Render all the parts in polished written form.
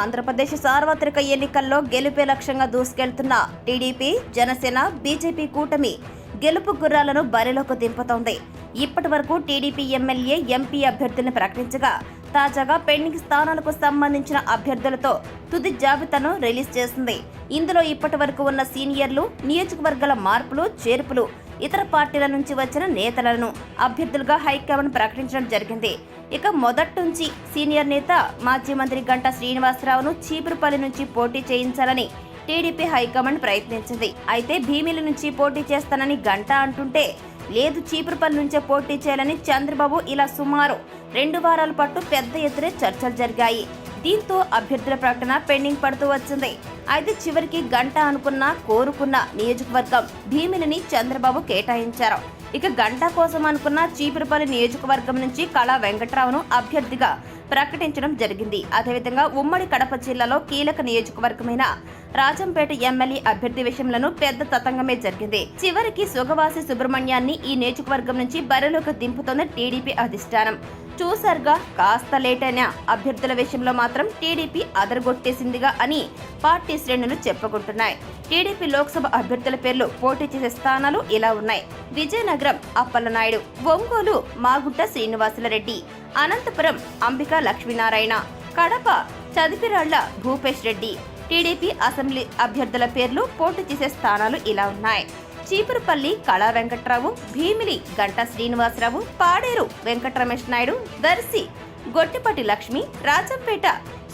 ఆంధ్రప్రదేశ్ సార్వత్రిక ఎన్నికల్లో గెలుపే లక్ష్యంగా దూసుకెళ్తున్న టీడీపీ, జనసేన, బీజేపీ కూటమి గెలుపు గుర్రాలను బరిలోకి దింపుతోంది. ఇప్పటి వరకు టీడీపీ ఎమ్మెల్యే, ఎంపీ అభ్యర్థులను ప్రకటించగా తాజాగా పెండింగ్ స్థానాలకు సంబంధించిన అభ్యర్థులతో తుది జాబితాను రిలీజ్ చేసింది. ఇందులో ఇప్పటి వరకు ఉన్న సీనియర్లు, నియోజకవర్గాల మార్పులు, చేర్పులు, ఇతర పార్టీల నుంచి వచ్చిన నేతలను అభ్యర్థులుగా హైకమాండ్ ప్రకటించడం జరిగింది. ఇక మొదటి నుంచి సీనియర్ నేత, మాజీ మంత్రి గంటా శ్రీనివాసరావును చీపురుపల్లి నుంచి పోటీ చేయించాలని టీడీపీ హైకమాండ్ ప్రయత్నించింది. అయితే భీమిలి నుంచి పోటీ చేస్తానని గంటా అంటుంటే, లేదు చీపురుపల్లి నుంచే పోటీ చేయాలని చంద్రబాబు, ఇలా సుమారు 2 వారాల పాటు పెద్ద ఎత్తున చర్చలు జరిగాయి. దీంతో అభ్యర్థుల ప్రకటన పెండింగ్ పడుతూ వచ్చింది. అయితే చివరికి గంటా కోరుకున్న నియోజకవర్గం భీమిలిని చంద్రబాబు కేటాయించారు. ఇక గంటా కోసం అనుకున్న చీపురుపల్లి నియోజకవర్గం నుంచి కళా వెంకట్రావును అభ్యర్థిగా ప్రకటించడం జరిగింది. అదేవిధంగా ఉమ్మడి కడప జిల్లాలో కీలక నియోజకవర్గమైన రాజంపేట ఎమ్మెల్యే అభ్యర్థి విషయంలో పెద్ద తతంగమే జరిగింది. చివరికి సుగవాసి సుబ్రహ్మణ్యాన్ని ఈ నియోజకవర్గం నుంచి బరిలోకి దింపుతోంది టీడీపీ అధిష్టానం. చూసారుగా, కాస్త లేట్ అయిన అభ్యర్థుల విషయంలో మాత్రం టీడీపీ అదరగొట్టేసిందిగా అని పార్టీ శ్రేణులు చెప్పుకుంటున్నాయి. టీడీపీ లోక్సభ అభ్యర్థుల పేర్లు, పోటీ చేసే స్థానాలు ఇలా ఉన్నాయి. విజయనగరం అప్పలనాయుడు, ఒంగోలు మాగుంట శ్రీనివాసులరెడ్డి, అనంతపురం అంబికా లక్ష్మీనారాయణ, కడప చదిపిరాళ్ల భూపేష్ రెడ్డి. టీడీపీ అసెంబ్లీ అభ్యర్థుల పేర్లు, పోటీ చేసే స్థానాలు ఇలా ఉన్నాయి. చీపురుపల్లి కళా వెంకట్రావు, భీమిలి గంటా శ్రీనివాసరావు, పాడేరు వెంకటరమేష్ నాయుడు, దర్శి గొట్టిపటి లక్ష్మి, రాజంపేట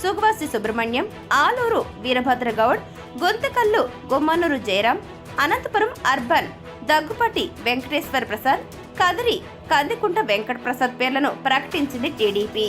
సుగవాసి సుబ్రహ్మణ్యం, ఆలూరు వీరభద్రగౌడ్, గొంతకల్లు గుమ్మనూరు జయరాం, అనంతపురం అర్బన్ దగ్గుపటి వెంకటేశ్వర ప్రసాద్, కదిరి కందికుంట వెంకట ప్రసాద్ పేర్లను ప్రకటించింది టీడీపీ.